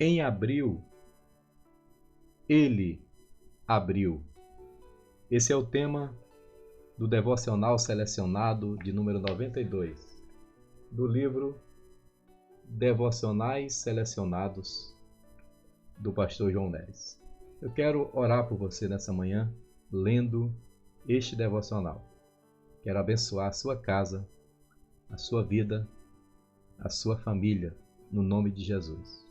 Em abril, ele abriu. Esse é o tema do devocional selecionado de número 92, do livro Devocionais Selecionados, do pastor João Neres. Eu quero orar por você nessa manhã, lendo este devocional. Quero abençoar a sua casa, a sua vida, a sua família, no nome de Jesus.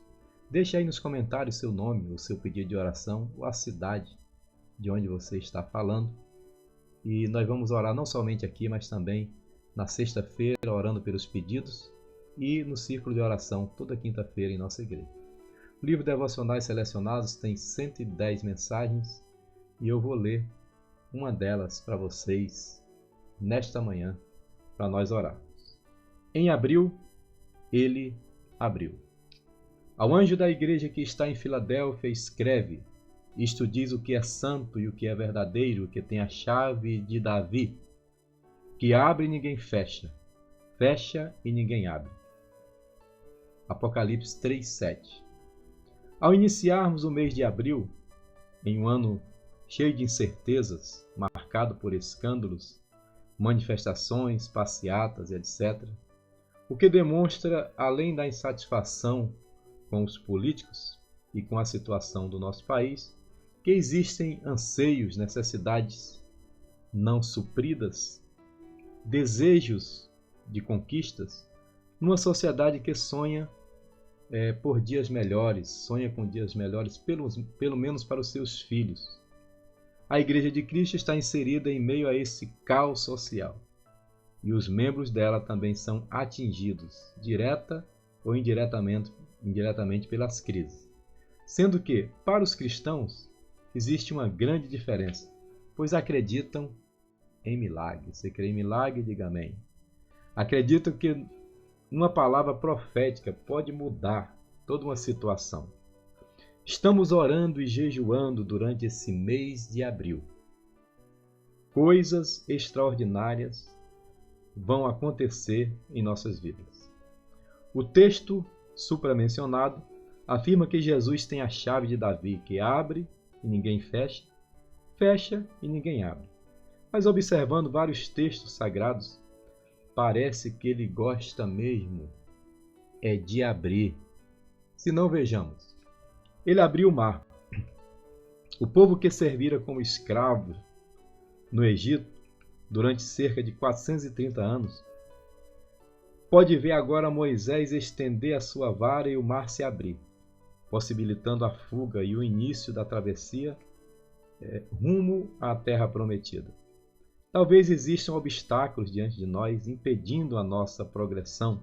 Deixe aí nos comentários seu nome, o seu pedido de oração ou a cidade de onde você está falando. E nós vamos orar não somente aqui, mas também na sexta-feira, orando pelos pedidos, e no círculo de oração toda quinta-feira em nossa igreja. O livro Devocionais Selecionados tem 110 mensagens e eu vou ler uma delas para vocês nesta manhã, para nós orarmos. Em abril, ele abriu. Ao anjo da igreja que está em Filadélfia, escreve: isto diz o que é santo e o que é verdadeiro, que tem a chave de Davi, que abre e ninguém fecha, fecha e ninguém abre. Apocalipse 3:7. Ao iniciarmos o mês de abril, em um ano cheio de incertezas, marcado por escândalos, manifestações, passeatas, etc., o que demonstra, além da insatisfação com os políticos e com a situação do nosso país, que existem anseios, necessidades não supridas, desejos de conquistas, numa sociedade que sonha por dias melhores, sonha com dias melhores, pelo menos para os seus filhos. A Igreja de Cristo está inserida em meio a esse caos social, e os membros dela também são atingidos, direta ou indiretamente pelas crises. Sendo que, para os cristãos, existe uma grande diferença, pois acreditam em milagre. Você crê em milagre? Diga amém. Acreditam que uma palavra profética pode mudar toda uma situação. Estamos orando e jejuando durante esse mês de abril. Coisas extraordinárias vão acontecer em nossas vidas. O texto supramencionado afirma que Jesus tem a chave de Davi, que abre e ninguém fecha, fecha e ninguém abre. Mas observando vários textos sagrados, parece que ele gosta mesmo de abrir. Se não, vejamos. Ele abriu o mar. O povo que servira como escravo no Egito durante cerca de 430 anos, pode ver agora Moisés estender a sua vara e o mar se abrir, possibilitando a fuga e o início da travessia rumo à terra prometida. Talvez existam obstáculos diante de nós, impedindo a nossa progressão,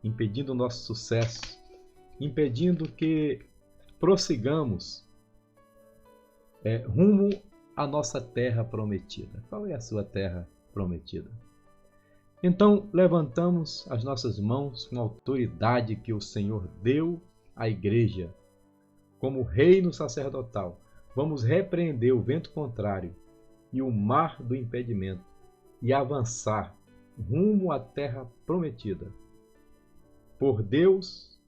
impedindo o nosso sucesso, impedindo que prossigamos rumo à nossa terra prometida. Qual é a sua terra prometida? Então, levantamos as nossas mãos com a autoridade que o Senhor deu à igreja, como reino sacerdotal. Vamos repreender o vento contrário e o mar do impedimento e avançar rumo à terra prometida. Por Deus,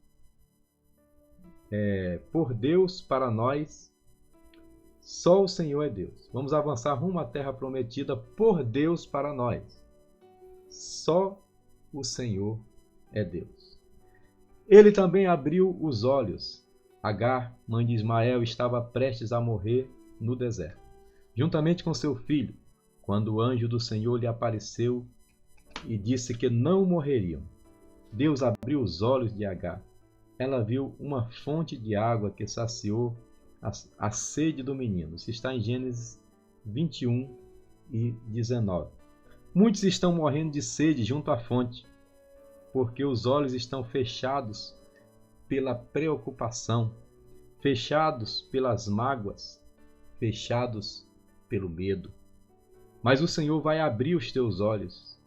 para nós, só o Senhor é Deus. Vamos avançar rumo à terra prometida por Deus para nós. Só o Senhor é Deus. Ele também abriu os olhos. Agar, mãe de Ismael, estava prestes a morrer no deserto, juntamente com seu filho, quando o anjo do Senhor lhe apareceu e disse que não morreriam. Deus abriu os olhos de Agar. Ela viu uma fonte de água que saciou a sede do menino. Isso está em Gênesis 21 e 19. Muitos estão morrendo de sede junto à fonte, porque os olhos estão fechados pela preocupação, fechados pelas mágoas, fechados pelo medo. Mas o Senhor vai abrir os teus olhos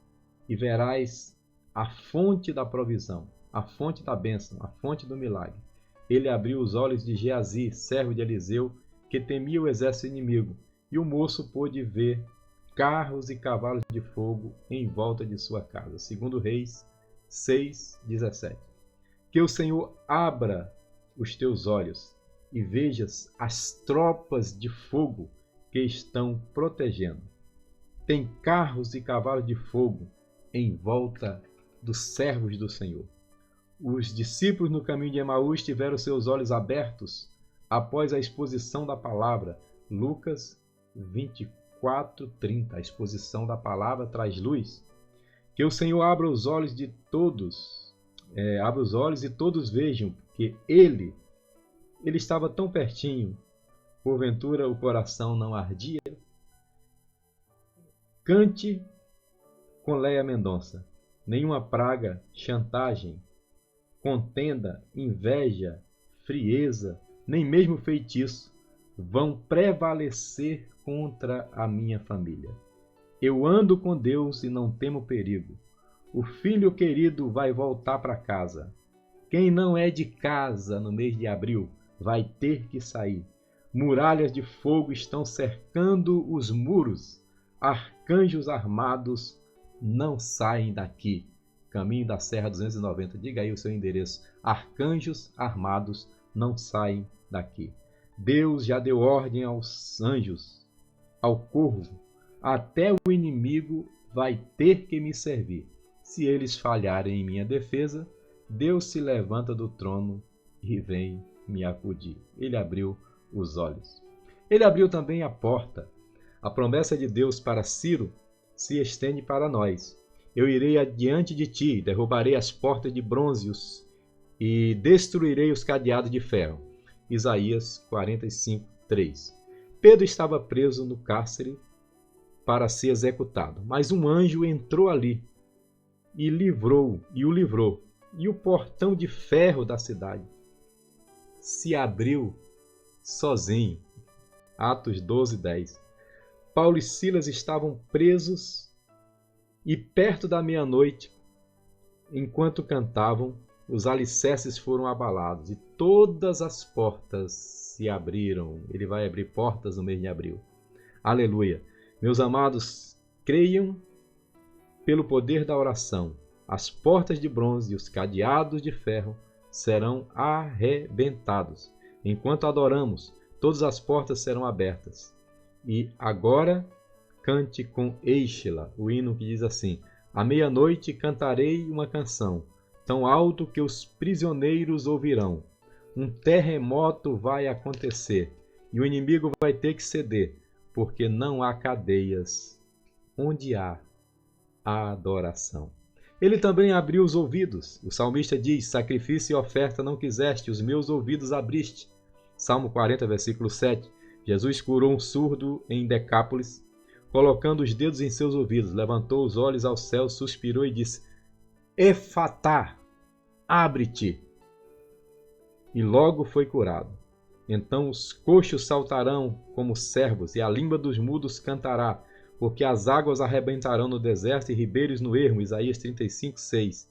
e verás a fonte da provisão, a fonte da bênção, a fonte do milagre. Ele abriu os olhos de Geazi, servo de Eliseu, que temia o exército inimigo, e o moço pôde ver carros e cavalos de fogo em volta de sua casa. 2 Reis 6:17. Que o Senhor abra os teus olhos e vejas as tropas de fogo que estão protegendo. Tem carros e cavalos de fogo em volta dos servos do Senhor. Os discípulos no caminho de Emaús tiveram seus olhos abertos após a exposição da palavra. Lucas 24:30. A exposição da palavra traz luz. Que o Senhor abra os olhos de todos, abra os olhos e todos vejam que Ele estava tão pertinho. Porventura o coração não ardia? Cante com Léa Mendonça. Nenhuma praga, chantagem, contenda, inveja, frieza, nem mesmo feitiço vão prevalecer contra a minha família. Eu ando com Deus e não temo perigo. O filho querido vai voltar para casa. Quem não é de casa no mês de abril vai ter que sair. Muralhas de fogo estão cercando os muros. Arcanjos armados não saem daqui. Caminho da Serra 290. Diga aí o seu endereço. Arcanjos armados não saem daqui. Deus já deu ordem aos anjos, ao corvo. Até o inimigo vai ter que me servir. Se eles falharem em minha defesa, Deus se levanta do trono e vem me acudir. Ele abriu os olhos. Ele abriu também a porta. A promessa de Deus para Ciro se estende para nós. Eu irei adiante de ti, derrubarei as portas de bronze e destruirei os cadeados de ferro. Isaías 45:3. Pedro estava preso no cárcere para ser executado, mas um anjo entrou ali e o livrou. E o portão de ferro da cidade se abriu sozinho. Atos 12:10. Paulo e Silas estavam presos e perto da meia-noite, enquanto cantavam, os alicerces foram abalados e todas as portas se abriram. Ele vai abrir portas no mês de abril. Aleluia! Meus amados, creiam pelo poder da oração. As portas de bronze e os cadeados de ferro serão arrebentados. Enquanto adoramos, todas as portas serão abertas. E agora cante com Eixla, o hino que diz assim: à meia-noite cantarei uma canção, tão alto que os prisioneiros ouvirão. Um terremoto vai acontecer e o inimigo vai ter que ceder, porque não há cadeias onde há a adoração. Ele também abriu os ouvidos. O salmista diz: sacrifício e oferta não quiseste, os meus ouvidos abriste. Salmo 40, versículo 7. Jesus curou um surdo em Decápolis, colocando os dedos em seus ouvidos, levantou os olhos ao céu, suspirou e disse: Efatá, abre-te. E logo foi curado. Então os coxos saltarão como servos, e a língua dos mudos cantará, porque as águas arrebentarão no deserto e ribeiros no ermo. Isaías 35:6.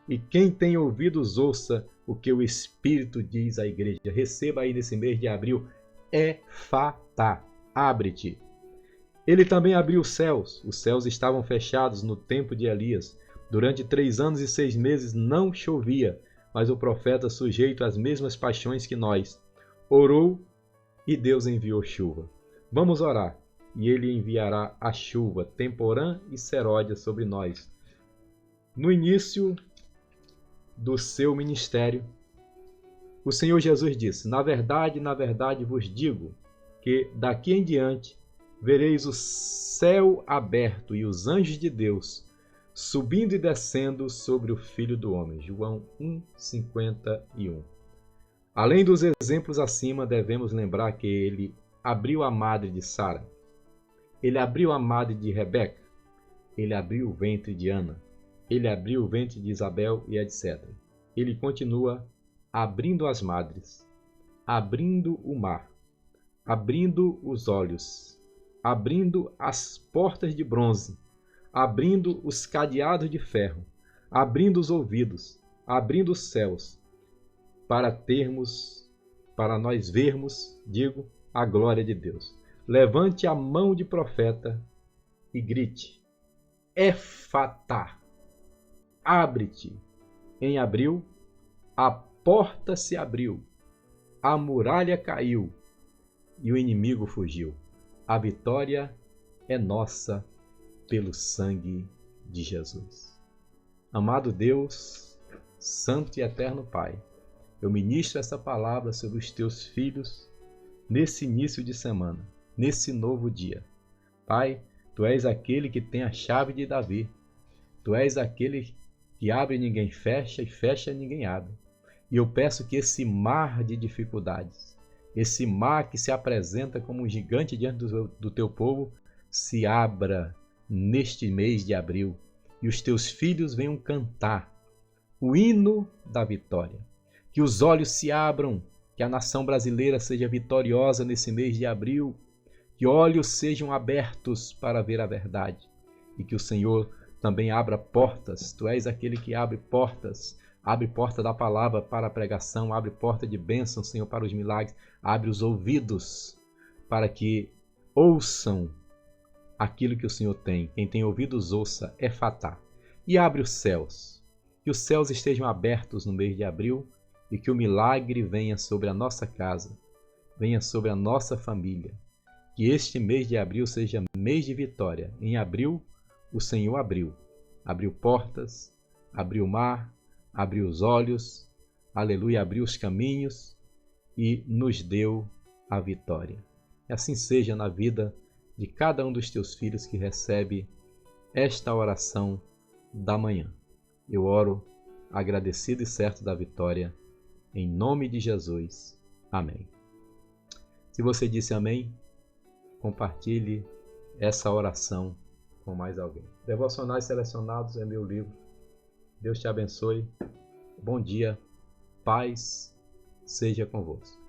E quem tem ouvidos ouça o que o Espírito diz à igreja. Receba aí nesse mês de abril, Efatá, abre-te. Ele também abriu os céus estavam fechados no tempo de Elias. Durante 3 anos e 6 meses não chovia, mas o profeta, sujeito às mesmas paixões que nós, orou e Deus enviou chuva. Vamos orar, e ele enviará a chuva, temporã e seródia sobre nós. No início do seu ministério, o Senhor Jesus disse: na verdade vos digo, que daqui em diante vereis o céu aberto e os anjos de Deus subindo e descendo sobre o Filho do Homem. João 1:51. Além dos exemplos acima, devemos lembrar que ele abriu a madre de Sara, ele abriu a madre de Rebeca, ele abriu o ventre de Ana, ele abriu o ventre de Isabel e etc. Ele continua abrindo as madres, abrindo o mar, abrindo os olhos, abrindo as portas de bronze, abrindo os cadeados de ferro, abrindo os ouvidos, abrindo os céus, para nós vermos, a glória de Deus. Levante a mão de profeta e grite: Efatá, abre-te. Em abril, a porta se abriu a muralha caiu e o inimigo fugiu. A vitória é nossa pelo sangue de Jesus. Amado Deus, Santo e Eterno Pai, eu ministro essa palavra sobre os teus filhos nesse início de semana, nesse novo dia. Pai, tu és aquele que tem a chave de Davi. Tu és aquele que abre e ninguém fecha, e fecha e ninguém abre. E eu peço que esse mar de dificuldades, esse mar que se apresenta como um gigante diante do teu povo, se abra neste mês de abril e os teus filhos venham cantar o hino da vitória. Que os olhos se abram, que a nação brasileira seja vitoriosa nesse mês de abril, que olhos sejam abertos para ver a verdade e que o Senhor também abra portas. Tu és aquele que abre portas. Abre porta da palavra para a pregação, abre porta de bênção, Senhor, para os milagres. Abre os ouvidos para que ouçam aquilo que o Senhor tem. Quem tem ouvidos, ouça, efatá. E abre os céus. Que os céus estejam abertos no mês de abril e que o milagre venha sobre a nossa casa, venha sobre a nossa família. Que este mês de abril seja mês de vitória. Em abril, o Senhor abriu. Abriu portas, abriu o mar, abriu os olhos, aleluia, abriu os caminhos e nos deu a vitória. E assim seja na vida de cada um dos teus filhos que recebe esta oração da manhã. Eu oro agradecido e certo da vitória, em nome de Jesus. Amém. Se você disse amém, compartilhe essa oração com mais alguém. Devocionais Selecionados é meu livro. Deus te abençoe. Bom dia. Paz seja convosco.